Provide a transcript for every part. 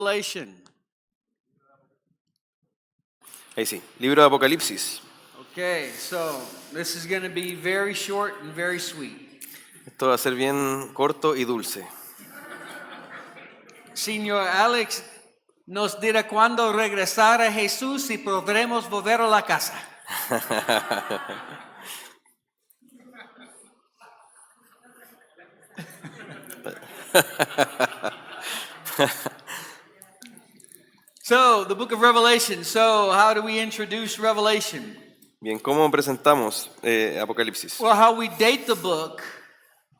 Revelation. Ahí sí, libro de Apocalipsis. Okay, so this is going to be very short and very sweet. Esto va a ser bien corto y dulce. Señor Alex nos dirá cuándo regresar a Jesús y podremos volver a la casa. So, the book of Revelation. So, how do we introduce Revelation? Bien, ¿cómo presentamos Apocalipsis? Well, how we date the book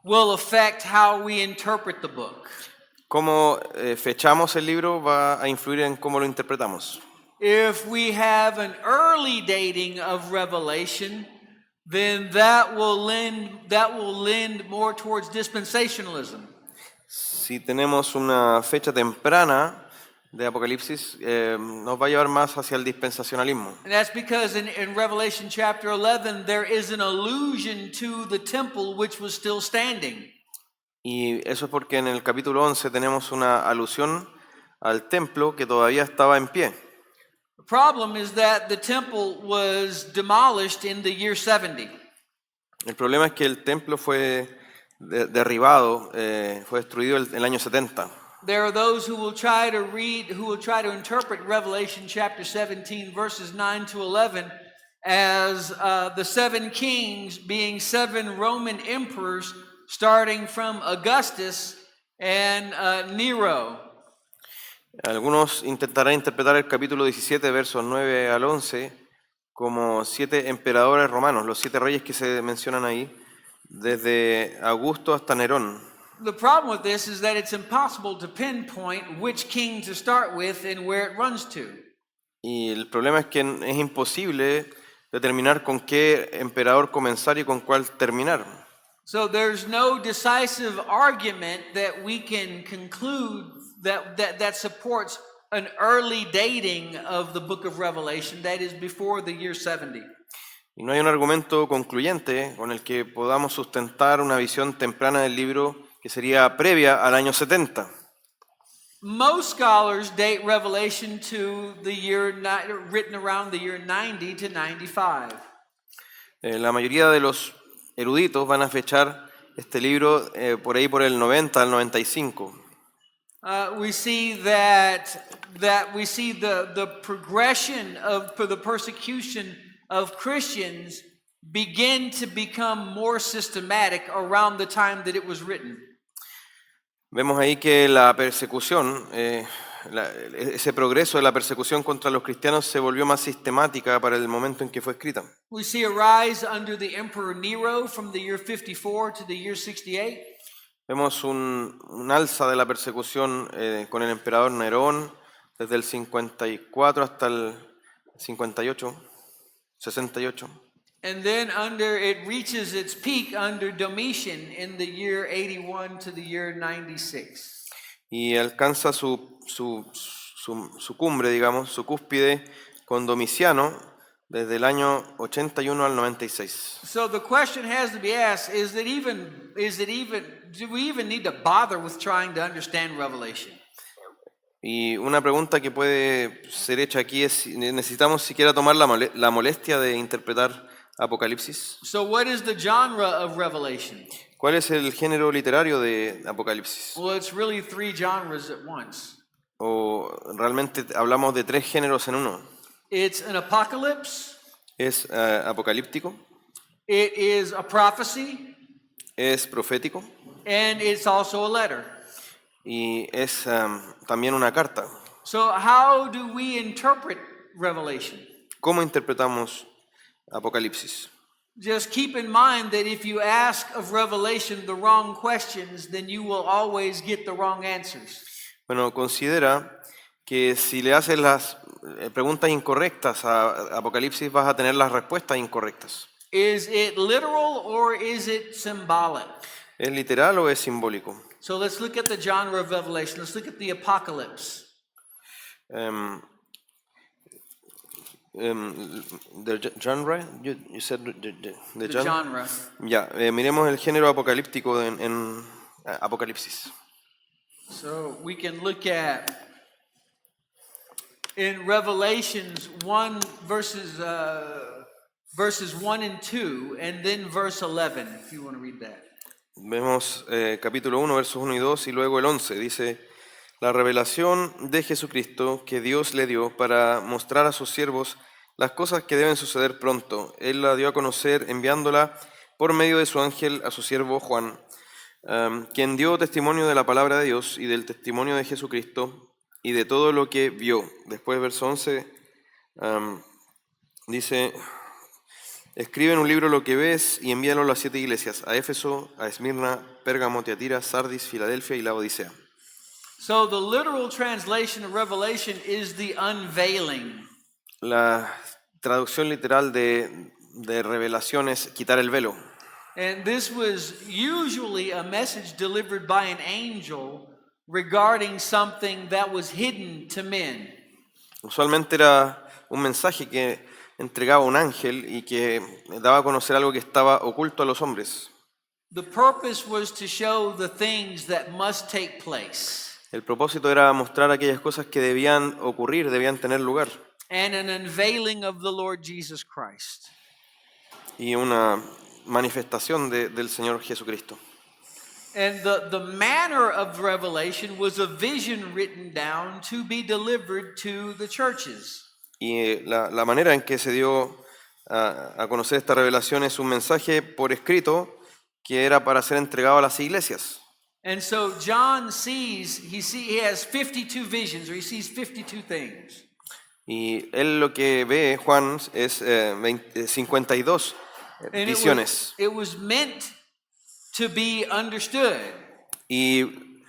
will affect how we interpret the book. Cómo fechamos el libro va a influir en cómo lo interpretamos. If we have an early dating of Revelation, then that will lend more towards dispensationalism. Si tenemos una fecha temprana de Apocalipsis, nos va a llevar más hacia el dispensacionalismo. And that's because in Revelation chapter 11, there is an allusion to the temple which was still standing. Y eso es porque en el capítulo 11 tenemos una alusión al templo que todavía estaba en pie. The problem is that the temple was demolished in the year 70. El problema es que el templo fue derribado, fue destruido el año 70. There are those who will try to interpret Revelation chapter 17 verses 9 to 11 as the seven kings being seven Roman emperors starting from Augustus and Nero. Algunos intentarán interpretar el capítulo 17, versos 9 al 11, como 7 emperadores romanos, los 7 reyes que se mencionan ahí, desde Augusto hasta Nerón. The problem with this is that it's impossible to pinpoint which king to start with and where it runs to. Y el problema es que es imposible determinar con qué emperador comenzar y con cuál terminar. So there's no decisive argument that we can conclude that supports an early dating of the book of Revelation, that is before the year 70. Y no hay un argumento concluyente con el que podamos sustentar una visión temprana del libro que sería previa al año 70. Most scholars date Revelation to the year written around the year 90 to 95. La mayoría de los eruditos van a fechar este libro por ahí por el 90 al 95. We see that we see the progression of the persecution of Christians begin to become more systematic around the time that it was written. Vemos ahí que la persecución, ese progreso de la persecución contra los cristianos se volvió más sistemática para el momento en que fue escrita. We see a rise under the Emperor Nero from the year 54 to the year 68. Vemos un alza de la persecución con el emperador Nerón desde el 54 hasta el 68, 68. And then it reaches its peak under Domitian in the year 81 to the year 96. Y alcanza su cumbre, digamos, su cúspide con Domiciano desde el año 81 al 96. So the question has to be asked, do we even need to bother with trying to understand Revelation? Y una pregunta que puede ser hecha aquí es si necesitamos siquiera tomar la molestia de interpretar Apocalipsis. So what is the genre of Revelation? ¿Cuál es el género literario de Apocalipsis? Well, it's really 3 genres at once. O realmente hablamos de 3 géneros en uno. It's an apocalypse. Es apocalíptico, It is a prophecy. es profético And it's also a letter. y es también una carta. So how do we interpret Revelation? ¿Cómo interpretamos Apocalipsis? Just keep in mind that if you ask of Revelation the wrong questions, then you will always get the wrong answers. Bueno, considera que si le haces las preguntas incorrectas a Apocalipsis vas a tener las respuestas incorrectas. Is it literal or is it symbolic? ¿Es literal o es simbólico? So let's look at the genre of Revelation. Let's look at the apocalypse. The genre? You said the The genre? genre. Ya, miremos el género apocalíptico en Apocalipsis. So we can look at in Revelations 1 verses 1 and 2, and then verse 11, if you want to read that. Vemos capítulo 1, versos 1 y 2, y luego el 11. Dice, la revelación de Jesucristo que Dios le dio para mostrar a sus siervos las cosas que deben suceder pronto. Él la dio a conocer enviándola por medio de su ángel a su siervo Juan, quien dio testimonio de la palabra de Dios y del testimonio de Jesucristo y de todo lo que vio. Después, verso 11, dice, escribe en un libro lo que ves y envíalo a las 7 iglesias, a Éfeso, a Esmirna, Pérgamo, Tiatira, Sardis, Filadelfia y Laodicea. So the literal translation of Revelation is the unveiling. La traducción literal de revelación es quitar el velo. And this was usually a message delivered by an angel regarding something that was hidden to men. Usualmente era un mensaje que entregaba un ángel y que daba a conocer algo que estaba oculto a los hombres. The purpose was to show the things that must take place. El propósito era mostrar aquellas cosas que debían ocurrir, debían tener lugar. And an unveiling of the Lord Jesus Christ. Y una manifestación del Señor Jesucristo. And the manner of revelation was a vision written down to be delivered to the churches. Y la manera en que se dio a conocer esta revelación es un mensaje por escrito que era para ser entregado a las iglesias. And so John sees, he has 52 visions, or he sees 52 things. Y él lo que ve, Juan, es 52 And visiones. it was meant to be understood. Y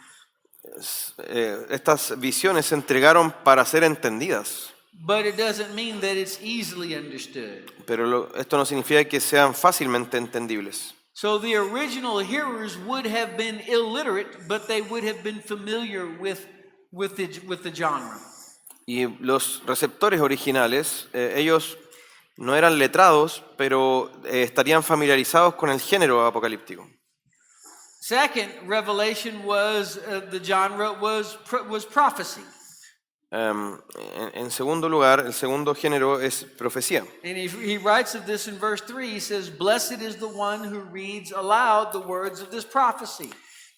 estas visiones se entregaron para ser entendidas. But it doesn't mean that it's easily understood. Pero esto no significa que sean fácilmente entendibles. So the original hearers would have been illiterate, but they would have been familiar with the genre. Y los receptores originales, ellos no eran letrados, pero estarían familiarizados con el género apocalíptico. Second, Revelation was the genre was prophecy. En segundo lugar, el segundo género es profecía. And he writes of this in verse 3. He says, "Blessed is the one who reads aloud the words of this prophecy."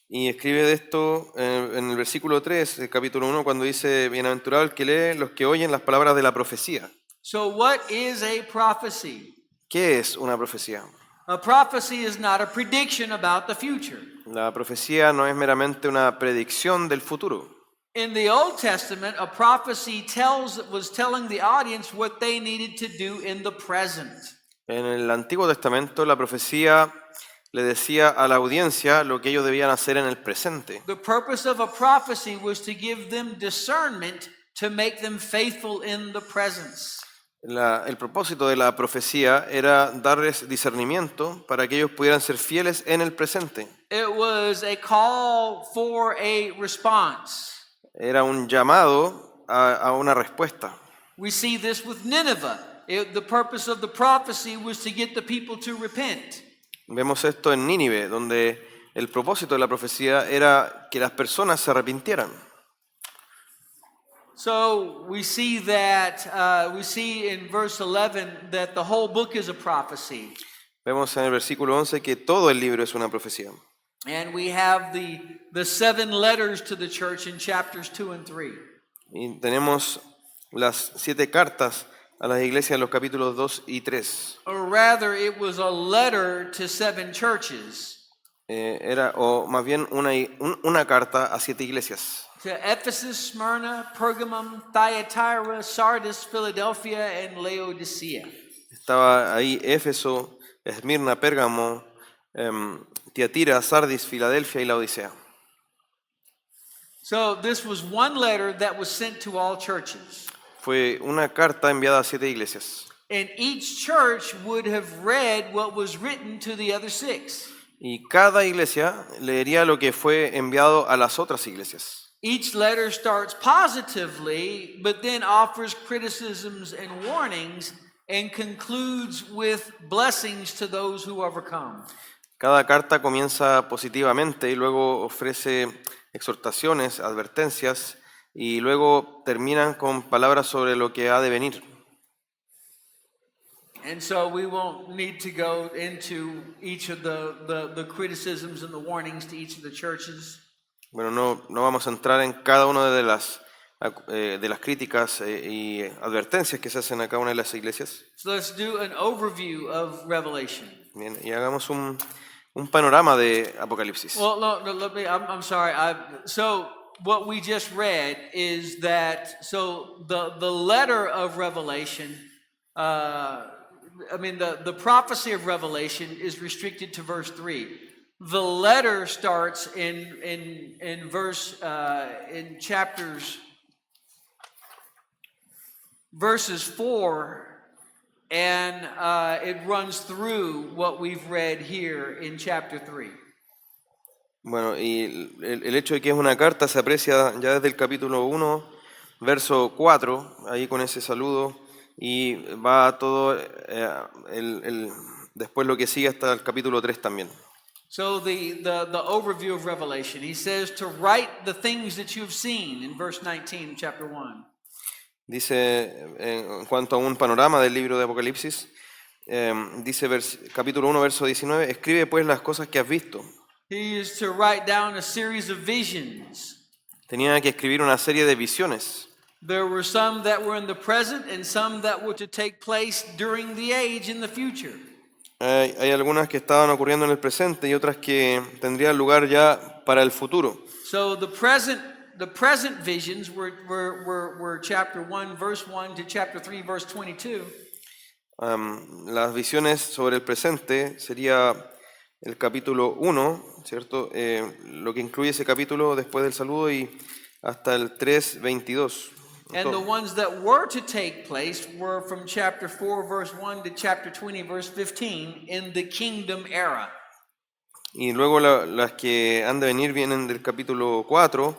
Y escribe de esto en el versículo 3 del capítulo 1 cuando dice, bienaventurado el que lee los que oyen las palabras de la profecía. So what is a prophecy? ¿Qué es una profecía? A prophecy is not a prediction about the future. La profecía no es meramente una predicción del futuro. In the Old Testament, a prophecy was telling the audience what they needed to do in the present. En el Antiguo Testamento, la profecía le decía a la audiencia lo que ellos debían hacer en el presente. The purpose of a prophecy was to give them discernment to make them faithful in the presence. El propósito de la profecía era darles discernimiento para que ellos pudieran ser fieles en el presente. It was a call for a response. Era un llamado a una respuesta. We see this with Nineveh. The purpose of the prophecy was to get the people to repent. Vemos esto en Nínive, donde el propósito de la profecía era que las personas se arrepintieran. So we see in verse 11 that the whole book is a prophecy. Vemos en el versículo 11 que todo el libro es una profecía. And we have the 7 letters to the church in chapters 2 and 3. Y tenemos las 7 cartas a las iglesias en los capítulos 2 y 3. Or rather, it was a letter to 7 churches. O más bien una carta a 7 iglesias. To Ephesus, Smyrna, Pergamum, Thyatira, Sardis, Philadelphia, and Laodicea. Estaba ahí Éfeso, Esmirna, Pérgamo, Tiatira, Sardis, Filadelfia y Laodicea. So this was one letter that was sent to all churches. Fue una carta enviada a 7 iglesias. And each church would have read what was written to the other 6. Y cada iglesia leería lo que fue enviado a las otras iglesias. Each letter starts positively, but then offers criticisms and warnings and concludes with blessings to those who overcome. Cada carta comienza positivamente y luego ofrece exhortaciones, advertencias y luego terminan con palabras sobre lo que ha de venir. And so we won't need to go into each of the criticisms and the warnings to each of the churches. Bueno, no vamos a entrar en cada una de las críticas y advertencias que se hacen a cada una de las iglesias. So let's do an overview of Revelation. Bien, y hagamos un panorama de Apocalipsis. Well, no, let me. I'm sorry. So what we just read is that the letter of Revelation. The prophecy of Revelation is restricted to verse 3. The letter starts in verses 4, and it runs through what we've read here in chapter 3. Bueno, y el hecho de que es una carta se aprecia ya desde el capítulo 1, verso 4, ahí con ese saludo, y va todo después lo que sigue hasta el capítulo 3 también. So the overview of Revelation, he says to write the things that you have seen in verse 19, chapter 1. Dice, en cuanto a un panorama del libro de Apocalipsis, dice capítulo 1, verso 19, escribe pues las cosas que has visto. He is to write down a series of visions. Tenía que escribir una serie de visiones. There were some that were in the present and some that were to take place during the age in the future. Hay algunas que estaban ocurriendo en el presente y otras que tendrían lugar ya para el futuro. So the present visions were chapter 1 verse 1 to chapter 3 verse 22. Las visiones sobre el presente sería el capítulo 1, ¿cierto? Lo que incluye ese capítulo después del saludo y hasta el 3:22. And the ones that were to take place were from chapter 4 verse 1 to chapter 20 verse 15 in the kingdom era. Y luego las que han de venir vienen del capítulo 4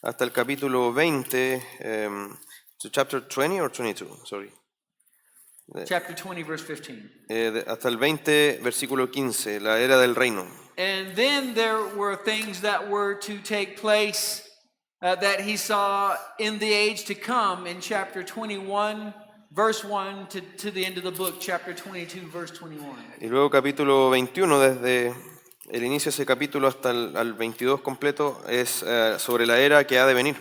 hasta el capítulo 20, to chapter 20 or 22, sorry. Chapter 20 verse 15. Hasta el 20 versículo 15, la era del reino. And then there were things that were to take place that he saw in the age to come in chapter 21 verse 1 to the end of the book, chapter 22 verse 21. Y luego capítulo 21, desde el inicio de ese capítulo hasta el 22 completo, es sobre la era que ha de venir.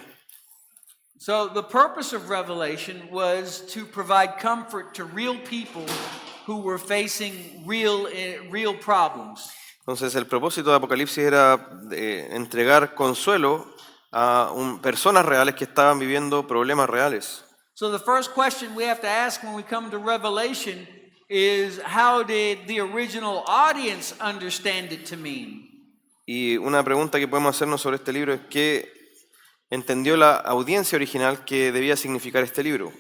So the purpose of Revelation was to provide comfort to real people who were facing real problems. Entonces el propósito de Apocalipsis era entregar consuelo a personas reales que estaban viviendo problemas reales. So the first question we have to ask when we come to Revelation is, how did the original audience understand it to mean? Y una pregunta que podemos hacernos sobre este libro es ¿qué entendió la audiencia original que debía significar este libro?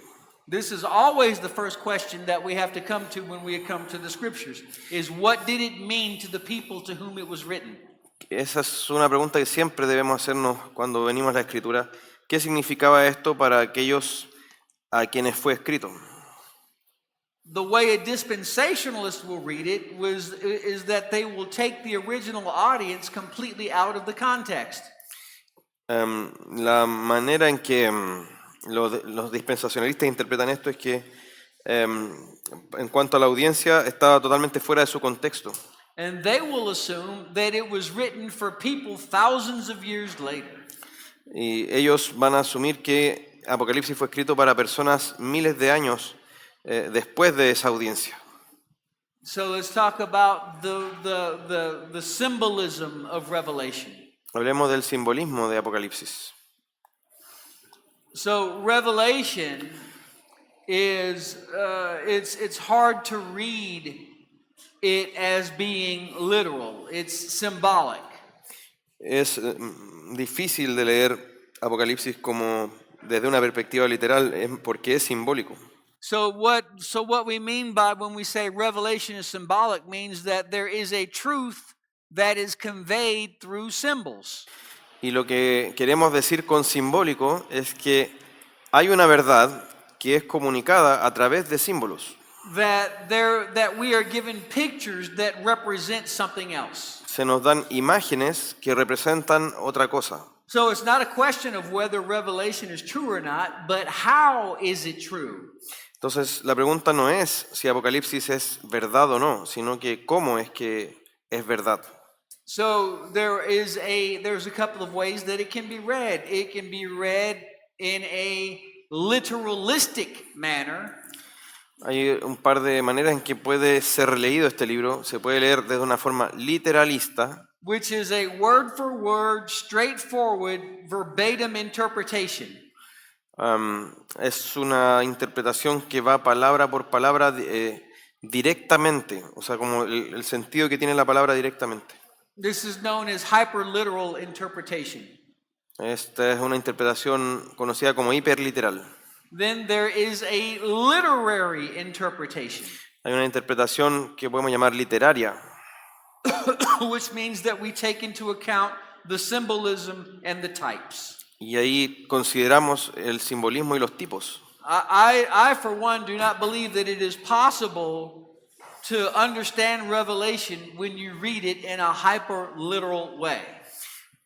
This is always the first question that we have to come to when we come to the scriptures, is what did it mean to the people to whom it was written? Esa es una pregunta que siempre debemos hacernos cuando venimos a la Escritura. ¿Qué significaba esto para aquellos a quienes fue escrito? The way a dispensationalist will read it is that they will take the original audience completely out of the context. La manera en que los dispensacionalistas interpretan esto es que en cuanto a la audiencia estaba totalmente fuera de su contexto. And they will assume that it was written for people thousands of years later. Y ellos van a asumir que Apocalipsis fue escrito para personas miles de años después de esa audiencia. So let's talk about the symbolism of Revelation. Hablemos del simbolismo de Apocalipsis. So Revelation is it's hard to read it as being literal. It's symbolic. Es difícil de leer Apocalipsis como desde una perspectiva literal porque es simbólico. So what we mean by when we say Revelation is symbolic means that there is a truth that is conveyed through symbols. Y lo que queremos decir con simbólico es que hay una verdad que es comunicada a través de símbolos. That we are given pictures that represent something else. Se nos dan imágenes que representan otra cosa. So it's not a question of whether Revelation is true or not, but how is it true? Entonces, la pregunta no es si Apocalipsis es verdad o no, sino que cómo es que es verdad. So there's a couple of ways that it can be read. It can be read in a literalistic manner, Hay un par de maneras en que puede ser leído este libro. Se puede leer desde una forma literalista, which is a word for word, straightforward, verbatim interpretation. Es una interpretación que va palabra por palabra directamente, o sea, como el sentido que tiene la palabra directamente. This is known as hyperliteral interpretation. Esta es una interpretación conocida como hiperliteral. Then there is a literary interpretation, Hay una interpretación que podemos llamar literaria, which means that we take into account the symbolism and the types. y ahí consideramos el simbolismo y los tipos. I for one, do not believe that it is possible to understand Revelation when you read it in a hyper-literal way.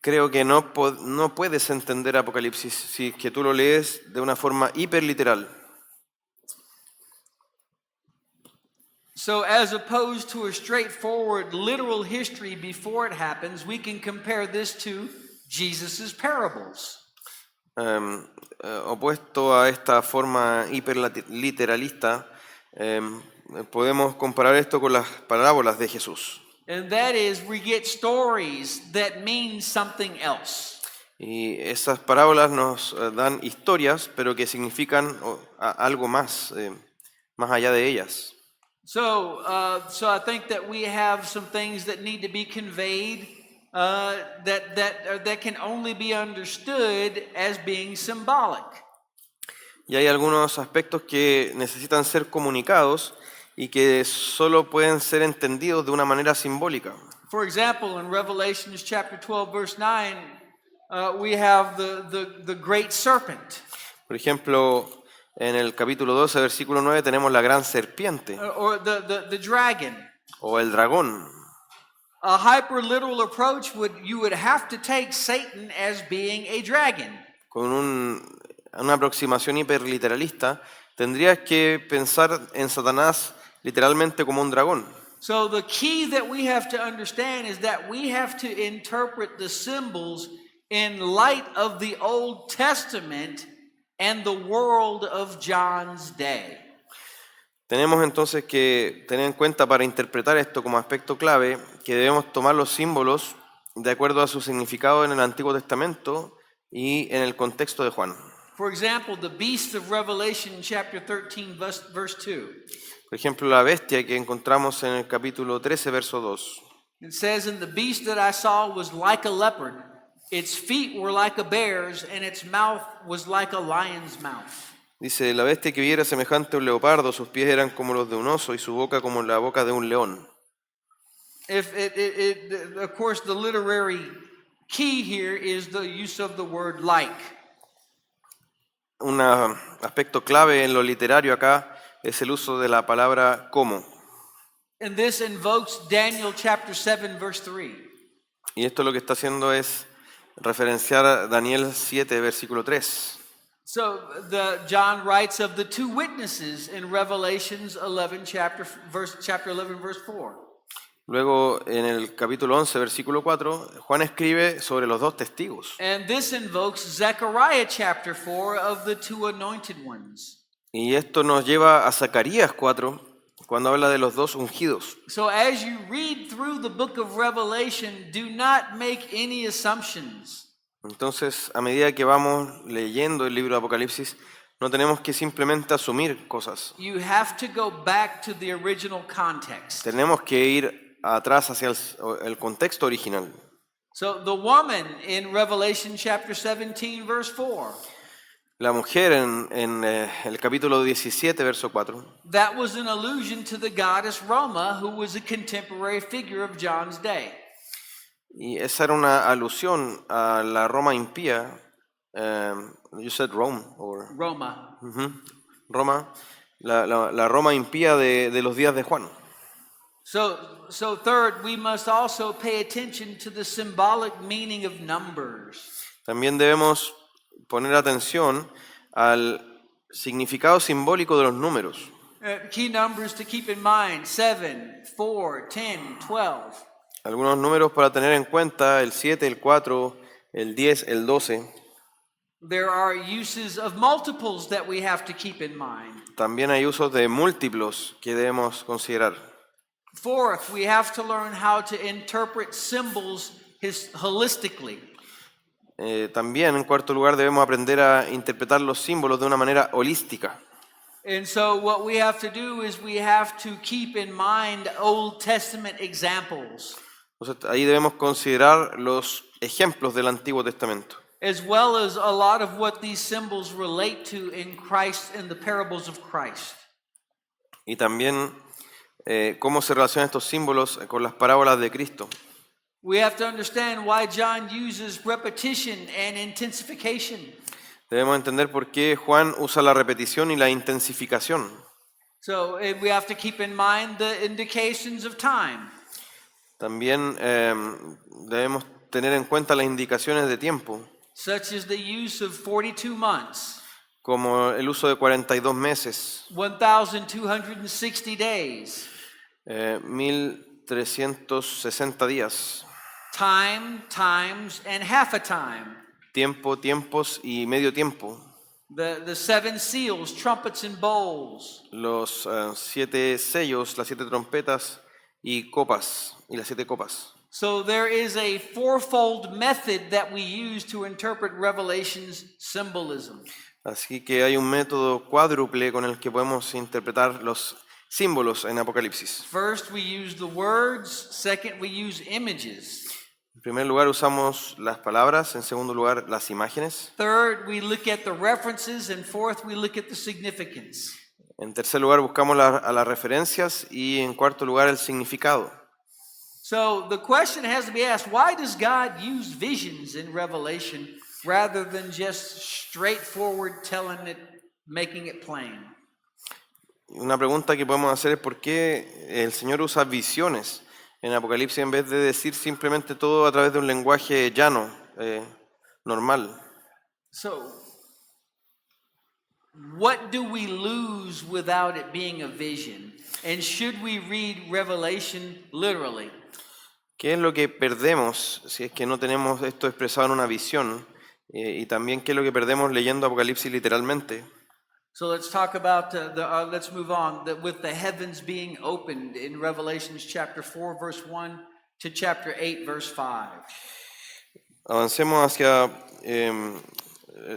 Creo que no puedes entender Apocalipsis si es que tú lo lees de una forma hiperliteral. So as opposed to a straightforward literal history before it happens, we can compare this to Jesus' parables. Opuesto a esta forma hiperliteralista, podemos comparar esto con las parábolas de Jesús. And that is, we get stories that mean something else. Y esas parábolas nos dan historias, pero que significan algo más, más allá de ellas. So I think that we have some things that need to be conveyed that can only be understood as being symbolic. Y hay algunos aspectos que necesitan ser comunicados y que solo pueden ser entendidos de una manera simbólica. For example, in Revelation chapter 12, verse 9, we have the great serpent. Por ejemplo, en el capítulo 12, versículo 9, tenemos la gran serpiente Or the dragon. o el dragón. A hyperliteral approach you would have to take Satan as being a dragon. Con una aproximación hiperliteralista, tendrías que pensar en Satanás literalmente como un dragón. So the key that we have to understand is that we have to interpret the symbols in light of the Old Testament and the world of John's day. Tenemos entonces que tener en cuenta para interpretar esto como aspecto clave que debemos tomar los símbolos de acuerdo a su significado en el Antiguo Testamento y en el contexto de Juan. For example, the beast of Revelation chapter 13 verse 2. Por ejemplo, la bestia que encontramos en el capítulo 13, verso 2. It says, "And the beast that I saw was like a leopard. Its feet were like a bear's, and its mouth was like a lion's mouth." Dice, la bestia que viera semejante a un leopardo, sus pies eran como los de un oso y su boca como la boca de un león. Of course, the literary key here is the use of the word like. Un aspecto clave en lo literario acá es el uso de la palabra como. And this invokes Daniel chapter 7 verse 3. Y esto lo que está haciendo es referenciar a Daniel 7, versículo 3. So John writes of the two witnesses in Revelations 11 chapter 11 verse 4. Luego en el capítulo 11, versículo 4, Juan escribe sobre los dos testigos. And this invokes Zechariah chapter 4 of the two anointed ones. Y esto nos lleva a Zacarías 4, cuando habla de los dos ungidos. So as you read through the book of Revelation, do not make any assumptions. Entonces, a medida que vamos leyendo el libro de Apocalipsis, no tenemos que simplemente asumir cosas. You have to go back to the original context. Tenemos que ir atrás hacia el contexto original. So the woman in Revelation chapter 17 verse 4, La mujer en el capítulo 17, verso 4, that was an allusion to the goddess Roma, who was a contemporary figure of John's day. y esa era una alusión a la Roma impía. You said Rome, or Roma. Roma, la Roma impía de los días de Juan. So third, we must also pay attention to the symbolic meaning of numbers. También debemos poner atención al significado simbólico de los números. Key numbers to keep in mind: 7, 4, 10, 12. Algunos números para tener en cuenta: el 7, el 4, el 10, el 12. There are uses of multiples that we have to keep in mind. También hay usos de múltiplos que debemos considerar. Fourth, we have to learn how to interpret symbols holistically. También, en cuarto lugar, debemos aprender a interpretar los símbolos de una manera holística. And so what we have to do is we have to keep in mind Old Testament examples, Entonces, ahí debemos considerar los ejemplos del Antiguo Testamento, as well as a lot of what these symbols relate to in Christ and the parables of Christ. y también cómo se relacionan estos símbolos con las parábolas de Cristo. We have to understand why John uses repetition and intensification. Debemos entender por qué Juan usa la repetición y la intensificación. So we have to keep in mind the indications of time. También debemos tener en cuenta las indicaciones de tiempo, Such as the use of 42 months, como el uso de 42 meses, 1,260 days, 1360 días, time, times, and half a time. tiempo, tiempos y medio tiempo, The seven seals, trumpets, and bowls. los 7 sellos, las 7 trompetas y copas, y las 7 copas. So there is a fourfold method that we use to interpret Revelation's symbolism. Así que hay un método cuádruple con el que podemos interpretar los símbolos en Apocalipsis. First, we use the words. Second, we use images. En primer lugar usamos las palabras, en segundo lugar las imágenes, Third, we look at the references. And fourth, we look at the significance. en tercer lugar buscamos a las referencias y en cuarto lugar el significado. So the question has to be asked, why does God use visions in Revelation rather than just straightforward telling it, making it plain? Una pregunta que podemos hacer es por qué el Señor usa visiones en Apocalipsis en vez de decir simplemente todo a través de un lenguaje llano, normal. So, what do we lose without it being a vision? And should we read Revelation literally? ¿Qué es lo que perdemos si es que no tenemos esto expresado en una visión? Y también qué es lo que perdemos leyendo Apocalipsis literalmente. So let's talk about let's move on. With the heavens being opened in Revelations chapter 4, verse 1 to chapter 8, verse 5. Avancemos hacia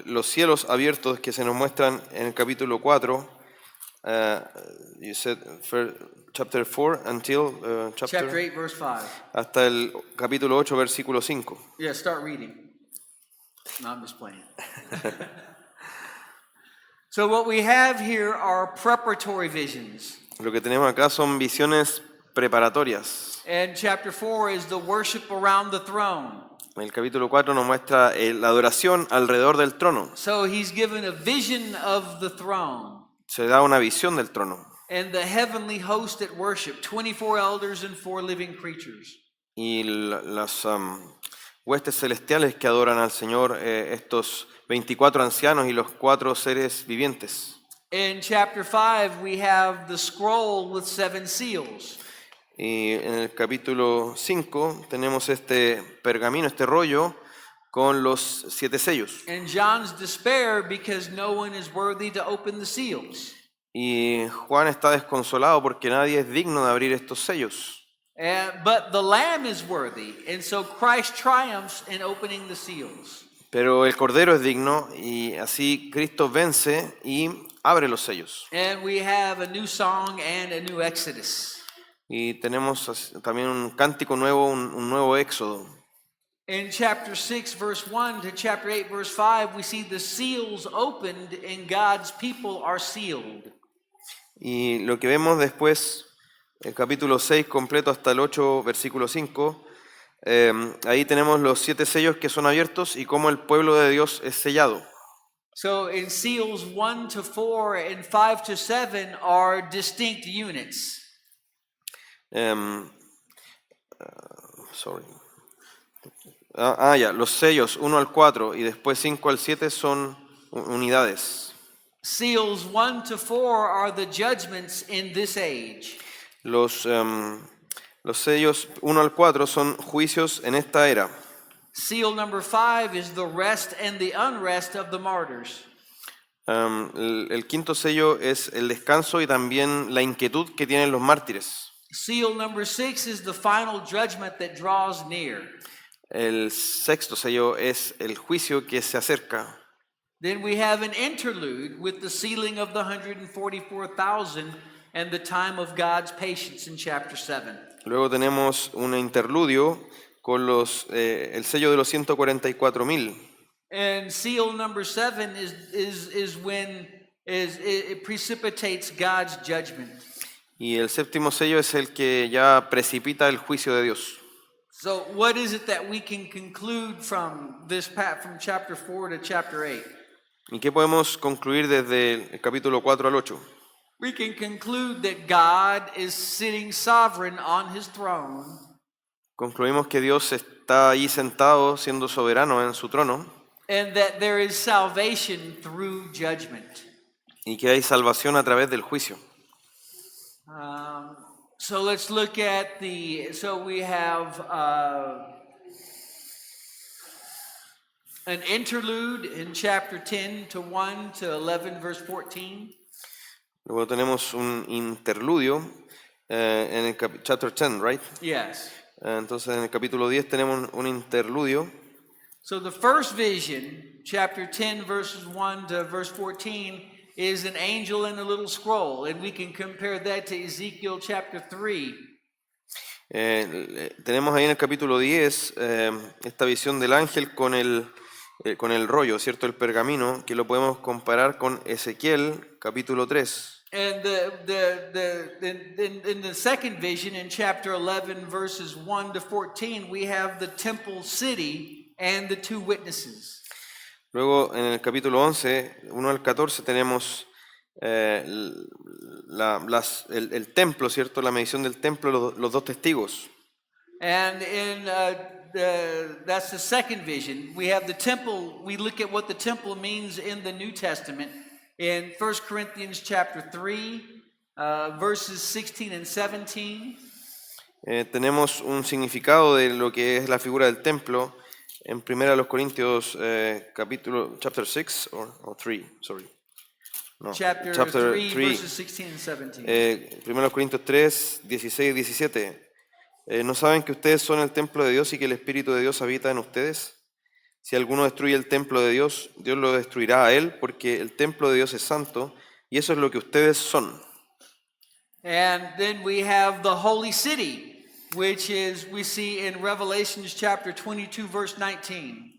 los cielos abiertos que se nos muestran en el capítulo 4. You said chapter 4 until Chapter 8, verse 5. hasta el capítulo 8, versículo 5. Yeah, start reading. No, I'm just playing. So what we have here are preparatory visions. Lo que tenemos acá son visiones preparatorias. And chapter 4 is the worship around the throne. El capítulo 4 nos muestra la adoración alrededor del trono. So he's given a vision of the throne Se da una visión del trono. and the heavenly host at worship, 24 elders and 4 living creatures. Y las huestes celestiales que adoran al Señor, estos 24 ancianos y los 4 seres vivientes. In chapter 5, we have the scroll with 7 seals. Y en el capítulo 5 tenemos este pergamino, este rollo con los 7 sellos. And John's despair because no one is worthy to open the seals. Y Juan está desconsolado porque nadie es digno de abrir estos sellos. But the Lamb is worthy, and so Christ triumphs in opening the seals. Pero el Cordero es digno y así Cristo vence y abre los sellos. And we have a new song and a new Exodus. Y tenemos también un cántico nuevo, un nuevo éxodo. In chapter 6, verse 1 to chapter 8, verse 5, we see the seals opened and God's people are sealed. Y lo que vemos después, el capítulo 6 completo hasta el 8, versículo 5, ahí tenemos los 7 sellos que son abiertos y cómo el pueblo de Dios es sellado. So in seals 1 to 4 and 5 to 7 are distinct units. Ya, los sellos 1 al 4 y después 5 al 7 son unidades. Seals 1 to 4 are the judgments in this age. Los sellos 1 al 4 son juicios en esta era. Seal number 5 is the rest and the unrest of the martyrs. El quinto sello es el descanso y también la inquietud que tienen los mártires. Seal number 6 is the final judgment that draws near. El sexto sello es el juicio que se acerca. Then we have an interlude with the sealing of the 144,000 and the time of God's patience in chapter 7. Luego tenemos un interludio con el sello de los 144,000. And seal number 7 is when it precipitates God's judgment. Y el séptimo sello es el que ya precipita el juicio de Dios. So what is it that we can conclude from from chapter 4 to chapter 8? ¿Y qué podemos concluir desde el capítulo 4 al 8? We can conclude that God is sitting sovereign on his throne. Concluimos que Dios está ahí sentado siendo soberano en su trono And that there is salvation through judgment. y que hay salvación a través del juicio. So let's look at so we have an interlude in chapter 10 to 1 to 11 verse 14. Luego tenemos un interludio en el chapter 10, right? Yes. Entonces en el capítulo 10 tenemos un interludio. So the first vision, chapter 10 verses 1 to verse 14, is an angel in a little scroll, and we can compare that to Ezekiel chapter 3. Tenemos ahí en el capítulo 10 esta visión del ángel con el rollo, ¿cierto? El pergamino, que lo podemos comparar con Ezequiel capítulo 3. And in the second vision, in chapter 11 verses 1 to 14, we have the temple city and the two witnesses. Luego en el capítulo 11, 1 al 14, tenemos el templo, ¿cierto? La medición del templo, los dos testigos. And that's the second vision. We have the temple. We look at what the temple means in the New Testament in 1 Corinthians chapter 3, verses 16 and 17. Tenemos un significado de lo que es la figura del templo en 1 Corintios chapter 6 or 3, sorry. No, Chapter 3, verses 16 and 17. 1 Corintios 3, 16 y 17. ¿No saben que ustedes son el templo de Dios y que el Espíritu de Dios habita en ustedes? Si alguno destruye el templo de Dios, Dios lo destruirá a él, porque el templo de Dios es santo, y eso es lo que ustedes son. And then we have the holy city, which is we see in Revelations chapter 22 verse 19.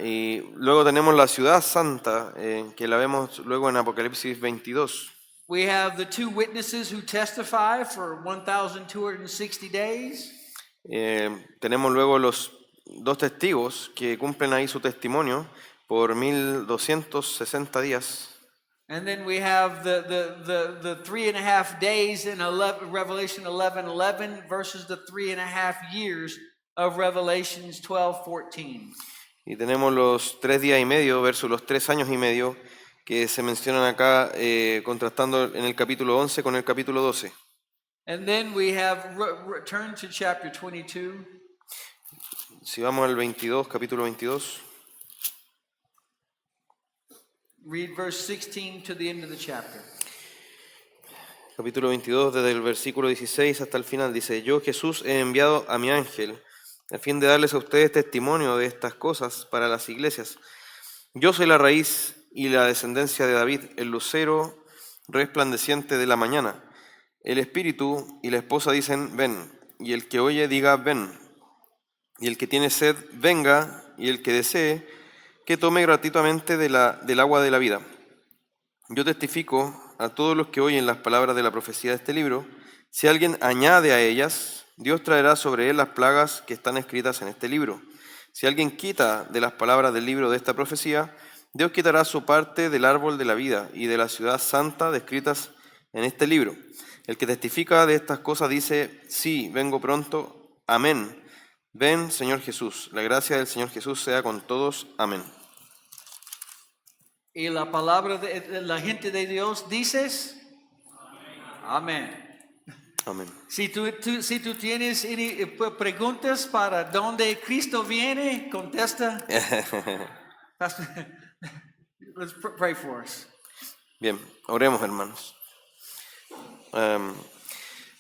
Y luego tenemos la ciudad santa, que la vemos luego en Apocalipsis 22. We have the two witnesses who testify for 1,260 days. Tenemos luego los dos testigos que cumplen ahí su testimonio por 1260 días. And then we have the 3.5 days in Revelation 11:11 versus the 3.5 years of Revelations 12:14. Y tenemos los 3 días y medio versus los 3 años y medio que se mencionan acá, contrastando en el capítulo 11 con el capítulo 12. And then we have turn to chapter 22. Si vamos al 22, capítulo 22. Read verse 16 to the end of the chapter. Capítulo 22, desde el versículo 16 hasta el final, dice: Yo, Jesús, he enviado a mi ángel a fin de darles a ustedes testimonio de estas cosas para las iglesias. Yo soy la raíz y la descendencia de David, el lucero resplandeciente de la mañana. El espíritu y la esposa dicen: ven, y el que oye diga: ven. Y el que tiene sed, venga, y el que desee, que tome gratuitamente del agua de la vida. Yo testifico a todos los que oyen las palabras de la profecía de este libro: si alguien añade a ellas, Dios traerá sobre él las plagas que están escritas en este libro. Si alguien quita de las palabras del libro de esta profecía, Dios quitará su parte del árbol de la vida y de la ciudad santa descritas en este libro. El que testifica de estas cosas dice: sí, vengo pronto. Amén. Ven, Señor Jesús. La gracia del Señor Jesús sea con todos. Amén. Y la palabra de la gente de Dios dices, amén. Amén. Si tú tienes preguntas para dónde Cristo viene, contesta. Let's pray for us. Bien, oremos, hermanos.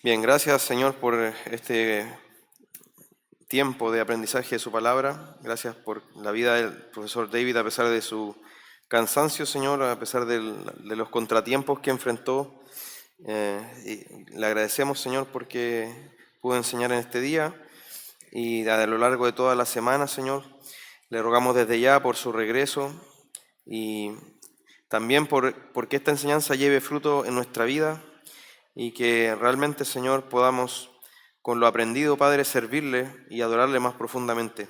Bien, gracias, Señor, por este tiempo de aprendizaje de su palabra. Gracias por la vida del profesor David, a pesar de su cansancio, Señor, a pesar de los contratiempos que enfrentó. Y le agradecemos, Señor, porque pudo enseñar en este día y a lo largo de toda la semana, Señor. Le rogamos desde ya por su regreso y también porque esta enseñanza lleve fruto en nuestra vida y que realmente, Señor, podamos, con lo aprendido, Padre, servirle y adorarle más profundamente.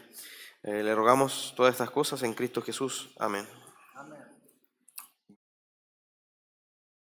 Le rogamos todas estas cosas en Cristo Jesús. Amén.